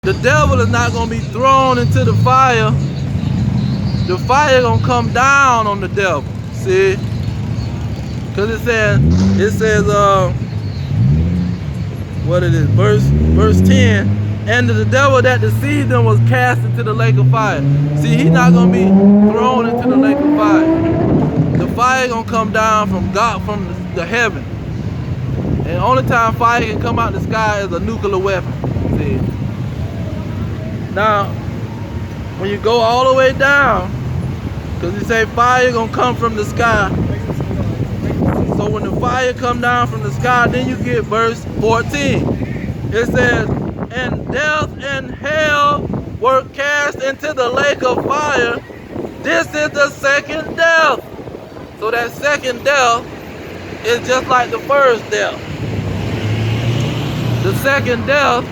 The devil is not going to be thrown into the fire. The fire going to come down on the devil. See? Because it says, what it is, verse 10, and the devil that deceived them was cast into the lake of fire. See, he's not going to be thrown into the lake of fire. The fire going to come down from God, from the heaven. And the only time fire can come out the sky is a nuclear weapon. See? Now, when you go all the way down, because you say fire gonna come from the sky. So when the fire come down from the sky, then you get verse 14. It says, and death and hell were cast into the lake of fire. This is the second death. So that second death is just like the first death. The second death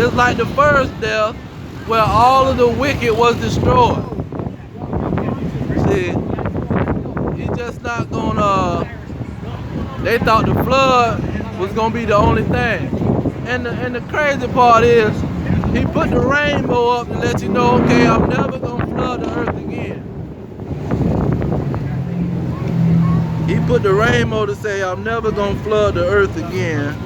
is like the first death, where all of the wicked was destroyed. See, he's just not gonna, they thought the flood was gonna be the only thing. And the crazy part is, he put the rainbow up to let you know, okay, I'm never gonna flood the earth again. He put the rainbow to say, I'm never gonna flood the earth again.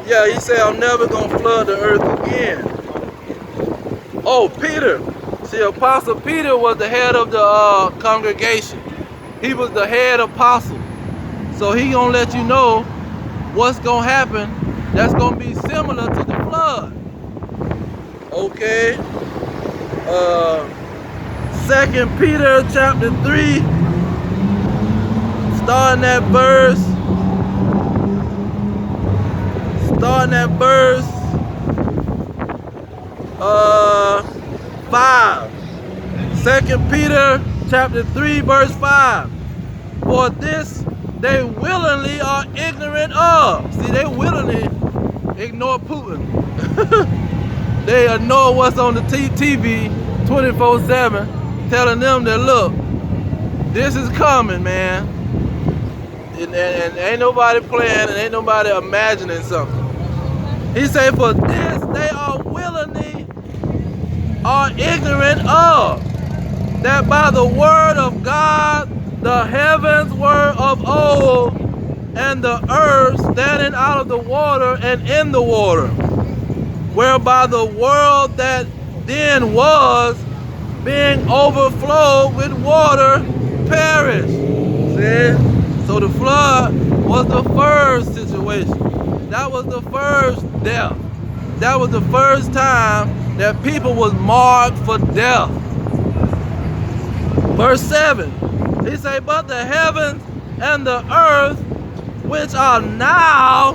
Yeah, he said, I'm never gonna flood the earth again. Oh, Peter. See, Apostle Peter was the head of the congregation. He was the head apostle. So he gonna let you know what's gonna happen that's gonna be similar to the flood. Okay. 2 Peter chapter 3, starting at verse 5. 2 Peter chapter 3 verse 5. For this they willingly are ignorant of. See, they willingly ignore Putin. They ignore what's on the TV 24/7, telling them that, look, this is coming, man. And ain't nobody playing, and ain't nobody imagining something. He said, for this they are willingly are ignorant of, that by the word of God the heavens were of old, and the earth standing out of the water and in the water, whereby the world that then was, being overflowed with water, perished. See? So the flood was the first situation. That was the first death. That was the first time that people was marked for death. Verse 7, he say, but the heavens and the earth, which are now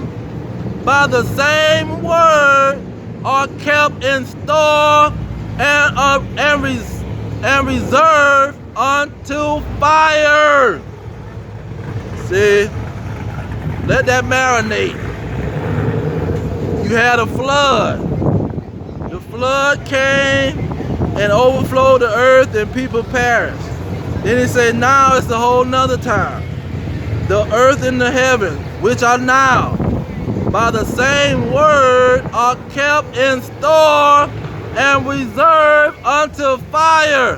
by the same word, are kept in store and reserved unto fire. See, let that marinate. You had a flood. The flood came and overflowed the earth and people perished. Then he said, now it's a whole nother time. The earth and the heavens, which are now by the same word, are kept in store and reserved unto fire,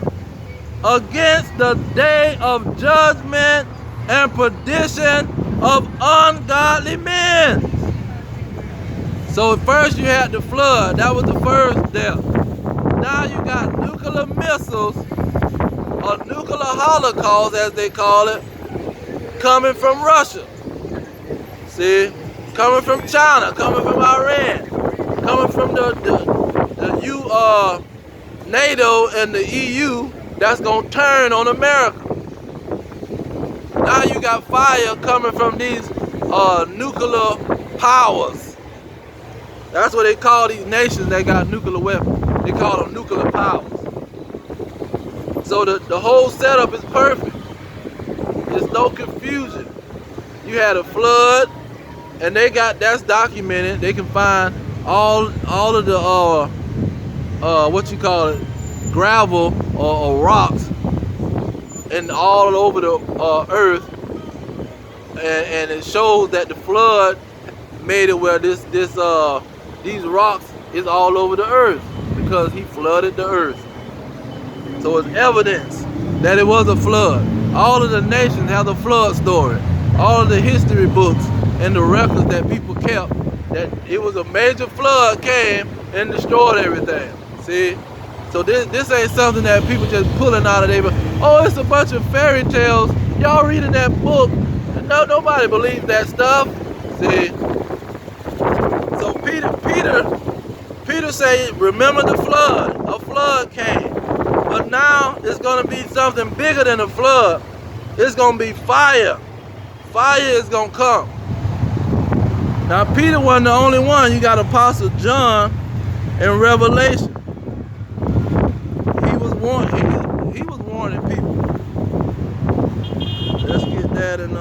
against the day of judgment and perdition of ungodly men. So first you had the flood. That was the first death. Now you got nuclear missiles, or nuclear holocaust as they call it, coming from Russia. See? Coming from China, coming from Iran, coming from the NATO and the EU, that's gonna turn on America. Now you got fire coming from these nuclear powers. That's what they call these nations that got nuclear weapons. They call them nuclear powers. So the whole setup is perfect. There's no confusion. You had a flood, and that's documented. They can find all of the what you call it, gravel or rocks, and all over the earth and it shows that the flood made it where these rocks is all over the earth because he flooded the earth. So it's evidence that it was a flood. All of the nations have the flood story. All of the history books and the records that people kept, that it was a major flood came and destroyed everything. See? So this ain't something that people just pulling out of their, oh, it's a bunch of fairy tales. Y'all reading that book. No, nobody believes that stuff. See? So Peter said, remember the flood. A flood came. But now it's going to be something bigger than a flood. It's going to be fire. Fire is going to come. Now Peter wasn't the only one. You got Apostle John in Revelation. He was warning people. Let's get that in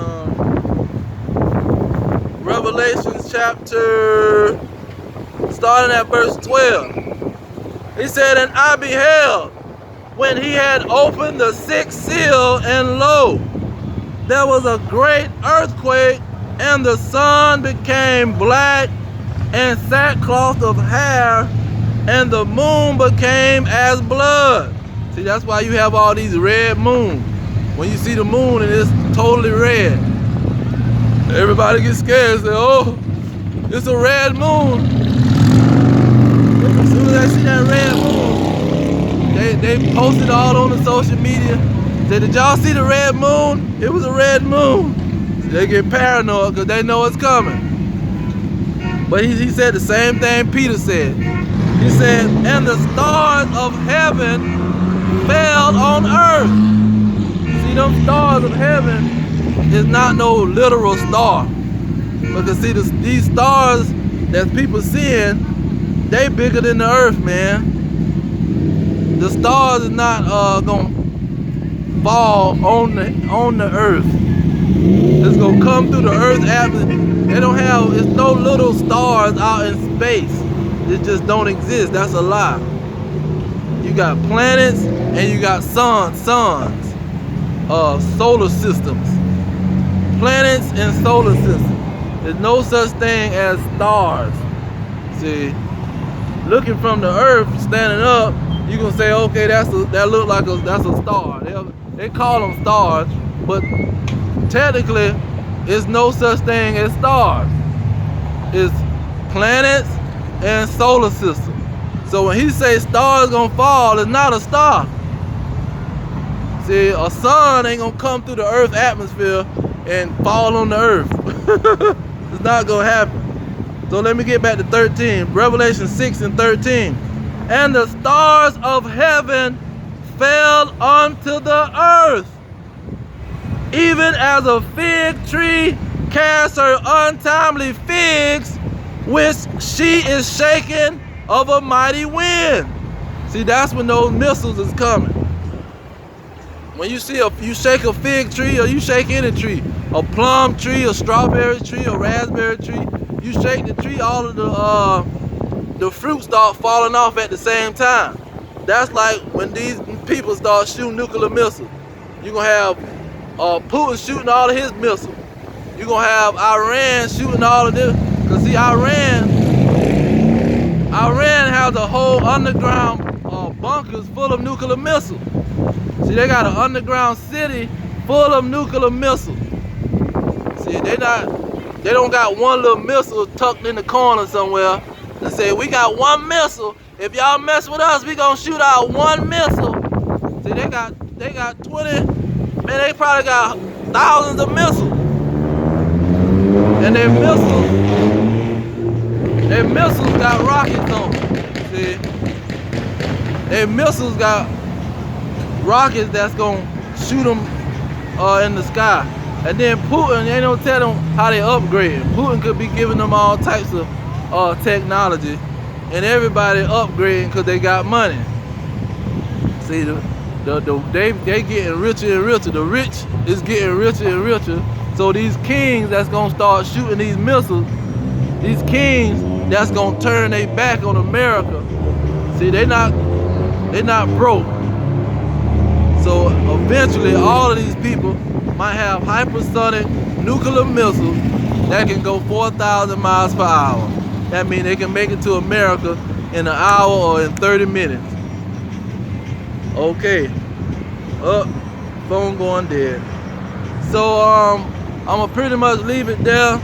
Revelation chapter, starting at verse 12. He said, and I beheld when he had opened the sixth seal, and lo, there was a great earthquake, and the sun became black and sackcloth of hair, and the moon became as blood. See, that's why you have all these red moons. When you see the moon and it's totally red, everybody gets scared and say, oh, it's a red moon. As soon as they see that red moon, they post it all on the social media. Say, did y'all see the red moon? It was a red moon. So they get paranoid because they know it's coming. But he said the same thing Peter said. He said, and the stars of heaven fell on earth. See, them stars of heaven is not no literal star. Because see, these stars that people seeing, they bigger than the earth, man. The stars is not gonna fall on the earth. It's gonna come through the earth's atmosphere. They don't have, it's no little stars out in space. It just don't exist. That's a lie. You got planets and you got suns, solar systems. Planets and solar systems. There's no such thing as stars. See, looking from the earth, standing up, you can say, okay, that look like that's a star. They call them stars, but technically, it's no such thing as stars. It's planets and solar system. So when he says stars gonna fall, it's not a star. See, a sun ain't gonna come through the earth's atmosphere and fall on the earth. It's not gonna happen. So let me get back to 13. Revelation 6 and 13. And the stars of heaven fell unto the earth, even as a fig tree casts her untimely figs, which she is shaken of a mighty wind. See, that's when those missiles is coming. When you shake a fig tree, or you shake any tree, a plum tree, a strawberry tree, a raspberry tree, you shake the tree, all of the fruit start falling off at the same time. That's like when these people start shooting nuclear missiles. You're gonna have Putin shooting all of his missiles. You're gonna have Iran shooting all of this. Cause see, Iran has a whole underground bunkers full of nuclear missiles. See, they got an underground city full of nuclear missiles. See, they don't got one little missile tucked in the corner somewhere. They say, we got one missile. If y'all mess with us, we gonna shoot out one missile. See, they got 20, man, they probably got thousands of missiles. And their missiles got rockets on them. See? Their missiles got rockets that's gonna shoot them in the sky. And then Putin, they don't tell them how they upgrade. Putin could be giving them all types of technology, and everybody upgrading because they got money. See, they getting richer and richer. The rich is getting richer and richer. So these kings that's gonna start shooting these missiles, these kings that's gonna turn their back on America. See, they not broke. So eventually all of these people might have hypersonic nuclear missiles that can go 4,000 miles per hour. That means they can make it to America in an hour or in 30 minutes. Okay. Phone going dead. So I'm gonna pretty much leave it there.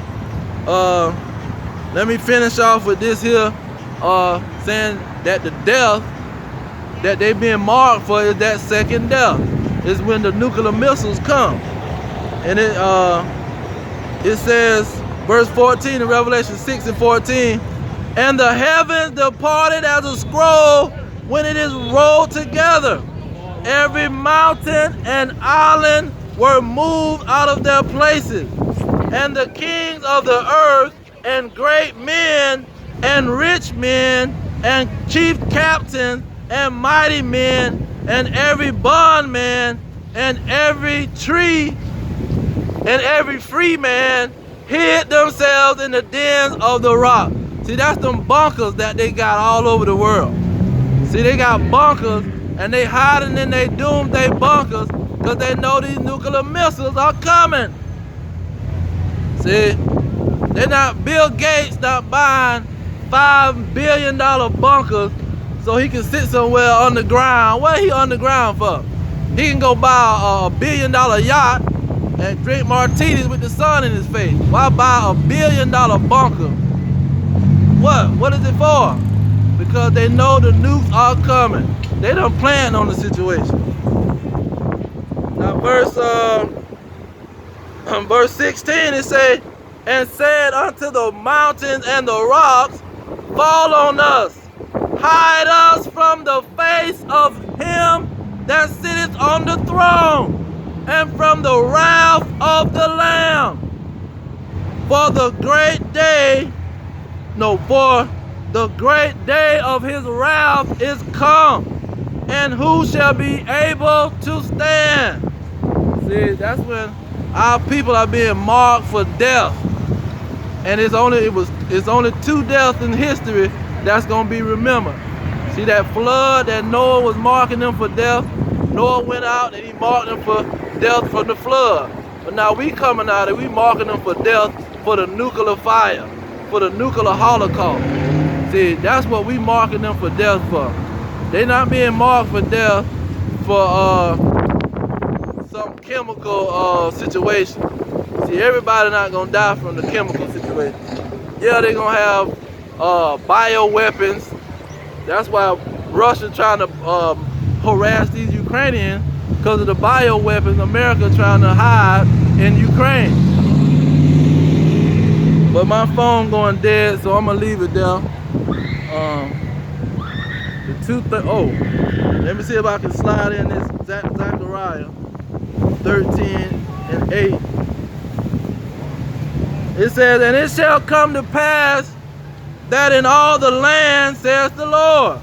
Let me finish off with this here, saying that the death that they being marked for is that second death. Is when the nuclear missiles come. And it says, verse 14 in Revelation 6 and 14, and the heavens departed as a scroll when it is rolled together. Every mountain and island were moved out of their places. And the kings of the earth and great men and rich men and chief captains and mighty men and every bondman and every tree and every free man hid themselves in the dens of the rock. See, that's them bunkers that they got all over the world. See, they got bunkers and they hiding in their doomsday bunkers because they know these nuclear missiles are coming. See, they're not, Bill Gates not buying $5 billion bunkers so he can sit somewhere underground. What he underground for? He can go buy a $1 billion yacht and drink martinis with the sun in his face. Why buy a $1 billion bunker? What is it for? Because they know the nukes are coming. They done planned on the situation. Now verse 16 it say, and said unto the mountains and the rocks, fall on us, hide us from the face of him that sitteth on the throne, and from the wrath of the Lamb. For the great day of his wrath is come, and who shall be able to stand? See, that's when our people are being marked for death. And it's only 2 deaths in history that's gonna be remembered. See, that flood that Noah was marking them for death, Noah went out and he marked them for death from the flood. But now we coming out and we marking them for death for the nuclear fire, for the nuclear holocaust. See, that's what we marking them for death for. They not being marked for death for some chemical situation. See, everybody not gonna die from the chemical situation. Yeah, they gonna have bioweapons. That's why Russia trying to harass these Ukrainians, because of the bioweapons America trying to hide in Ukraine. But my phone going dead, so I'm gonna leave it there. Let me see if I can slide in this Zechariah 13 and 8. It says, and it shall come to pass that in all the land, says the Lord,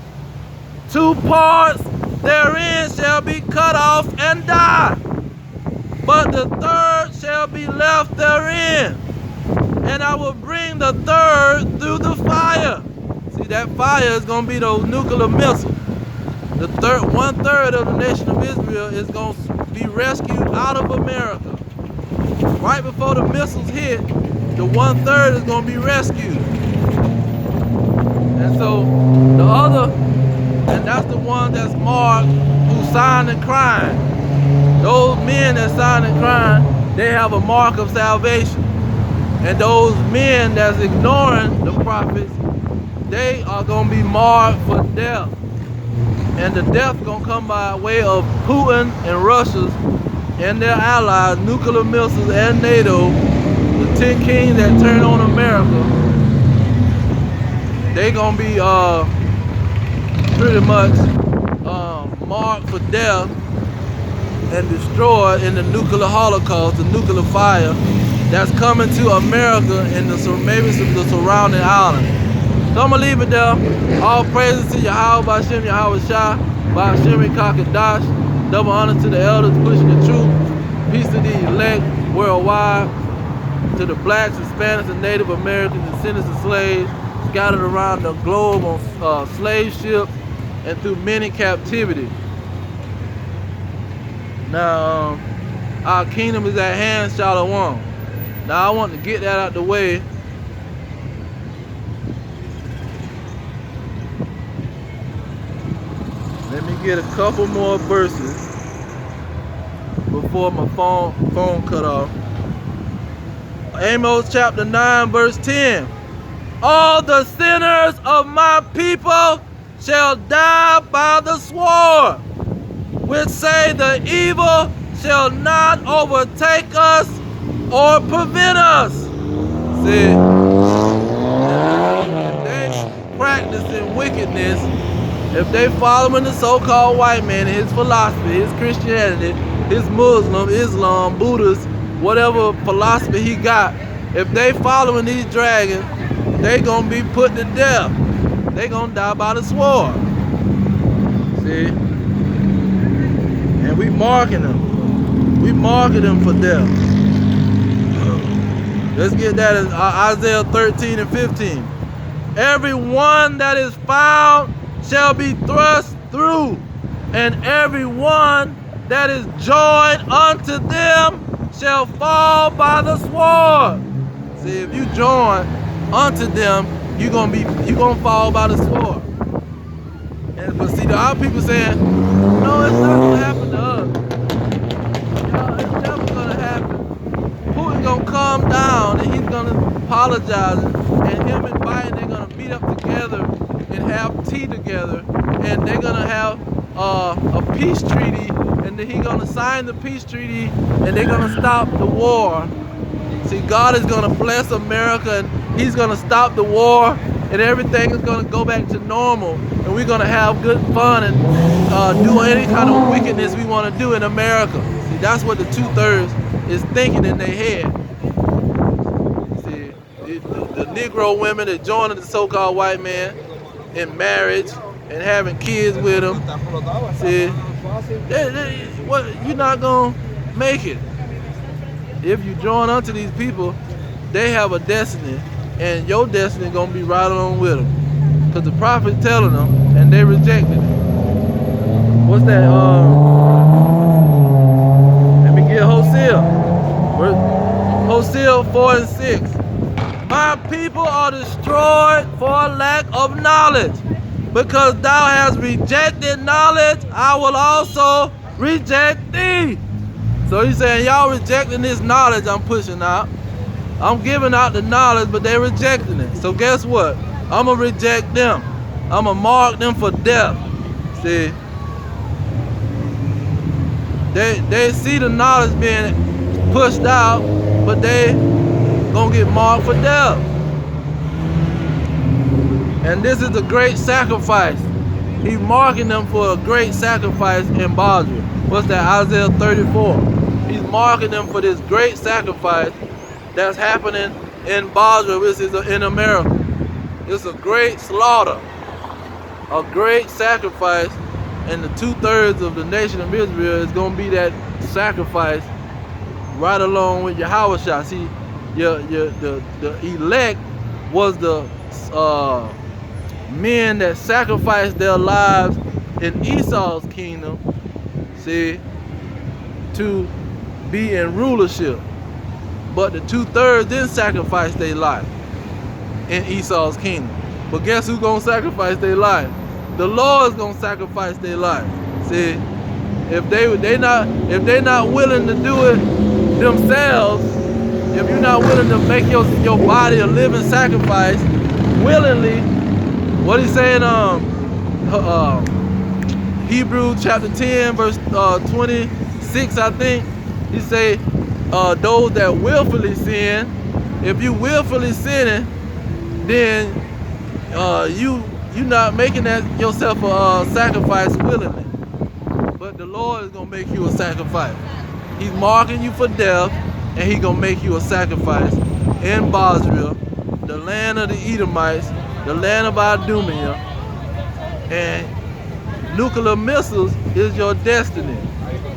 2 parts therein shall be cut off and die, but the third shall be left therein. And I will bring the third through the fire. See, that fire is going to be those nuclear missiles. The 1/3 of the nation of Israel is going to be rescued out of America. Right before the missiles hit, the 1/3 is going to be rescued. And so the other, and that's the one that's marked who signed and crying. Those men that signed and crying, they have a mark of salvation. And those men that's ignoring the prophets, they are going to be marked for death. And the death going to come by way of Putin and Russia and their allies, nuclear missiles and NATO, the 10 kings that turn on America. They going to be pretty much marked for death and destroyed in the nuclear holocaust, the nuclear fire that's coming to America and maybe some of the surrounding islands. So I'm going to leave it there. All praises to Yahweh B'Shem, Yahweh Shah, B'Shem Kakadash. Double honor to the elders pushing the truth. Peace to the elect worldwide. To the blacks, Hispanics, and Native Americans, descendants of slaves, scattered around the globe on slave ships and through many captivity. Now, our kingdom is at hand, Shalom. Now, I want to get that out the way. Let me get a couple more verses before my phone cut off. Amos chapter 9, verse 10. All the sinners of my people shall die by the sword, which say the evil shall not overtake us or prevent us. See, if they practicing wickedness, if they following the so-called white man and his philosophy, his Christianity, his Muslim, Islam, Buddhist, whatever philosophy he got, if they following these dragons, they gonna be put to death. They gonna die by the sword. See? And we marking them. We marking them for death. Let's get that in Isaiah 13 and 15. Every one that is found shall be thrust through, and every one that is joined unto them shall fall by the sword. See, if you join unto them, you gonna fall by the sword. And but see, our people saying, no, it's not gonna happen to us. Y'all, it's never gonna happen. Putin gonna calm down and he's gonna apologize, and him and Biden, they're gonna meet up together and have tea together, and they're gonna have a peace treaty, and then he's gonna sign the peace treaty, and they're gonna stop the war. See, God is gonna bless America, and he's gonna stop the war, and everything is gonna go back to normal, and we're gonna have good fun and do any kind of wickedness we want to do in America. See, that's what the 2/3 is thinking in their head. See, the Negro women that joining the so-called white man in marriage and having kids with them. See, what, you're not gonna make it. If you join unto these people, they have a destiny, and your destiny gonna be right along with them. Because the prophet telling them, and they rejected it. What's that? Let me get Hosea. Hosea 4 and 6. My people are destroyed for lack of knowledge. Because thou hast rejected knowledge, I will also reject thee. So he's saying, y'all rejecting this knowledge I'm pushing out. I'm giving out the knowledge, but they're rejecting it. So guess what? I'm going to reject them. I'm going to mark them for death. See? They see the knowledge being pushed out, but they going to get marked for death. And this is a great sacrifice. He's marking them for a great sacrifice in Basra. What's that? Isaiah 34. He's marking them for this great sacrifice that's happening in Basra, which is in America. It's a great slaughter, a great sacrifice, and the 2/3 of the nation of Israel is going to be that sacrifice right along with Yahushua. See, the elect was the men that sacrificed their lives in Esau's kingdom, see, to be in rulership. But the 2/3 didn't sacrifice their life in Esau's kingdom. But guess who's gonna sacrifice their life? The Lord's gonna sacrifice their life. See, if they not willing to do it themselves, if you're not willing to make your body a living sacrifice willingly, what he's saying, Hebrews chapter 10, verse 26, I think, he say, those that willfully sin, if you willfully sinning, then you not making that yourself a sacrifice willingly. But the Lord is gonna make you a sacrifice. He's marking you for death, and he's gonna make you a sacrifice in Basra, the land of the Edomites, the land of Idumea, and nuclear missiles is your destiny.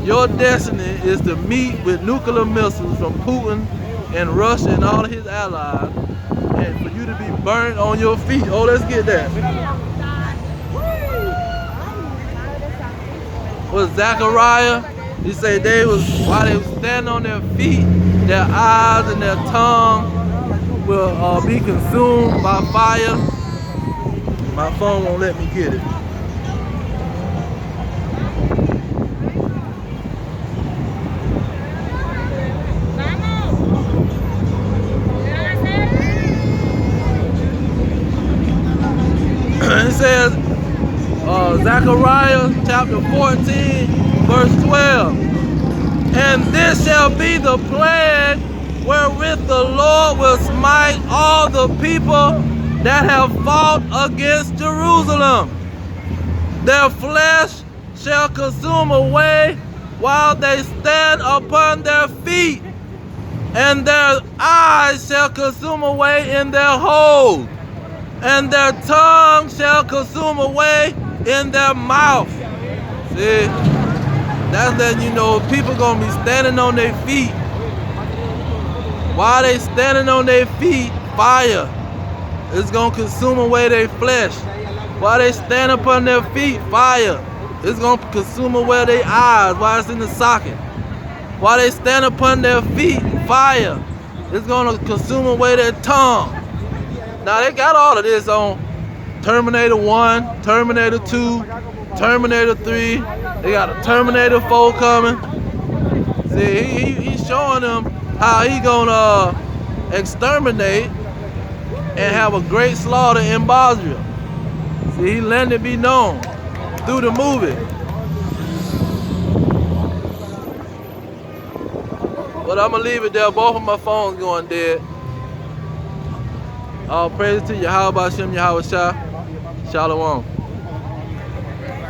Your destiny is to meet with nuclear missiles from Putin and Russia and all of his allies, and for you to be burned on your feet. Oh, let's get that. Was Zechariah He said while they was standing on their feet, their eyes and their tongue will be consumed by fire. My phone won't let me get it. It says, Zechariah chapter 14, verse 12. And this shall be the plague wherewith the Lord will smite all the people that have fought against Jerusalem. Their flesh shall consume away while they stand upon their feet, and their eyes shall consume away in their holes, and their tongue shall consume away in their mouth. See, that's letting you know people gonna be standing on their feet. While they standing on their feet, fire is gonna consume away their flesh. While they stand upon their feet, fire is gonna consume away their eyes while it's in the socket. While they stand upon their feet, fire is gonna consume away their tongue. Now they got all of this on Terminator 1, Terminator 2, Terminator 3. They got a Terminator 4 coming. See, he's showing them how he gonna exterminate and have a great slaughter in Bosnia. See, he letting it be known through the movie. But I'm gonna leave it there. Both of my phones going dead. All praise to Yahweh Hashem Yahweh Shah. Shalom.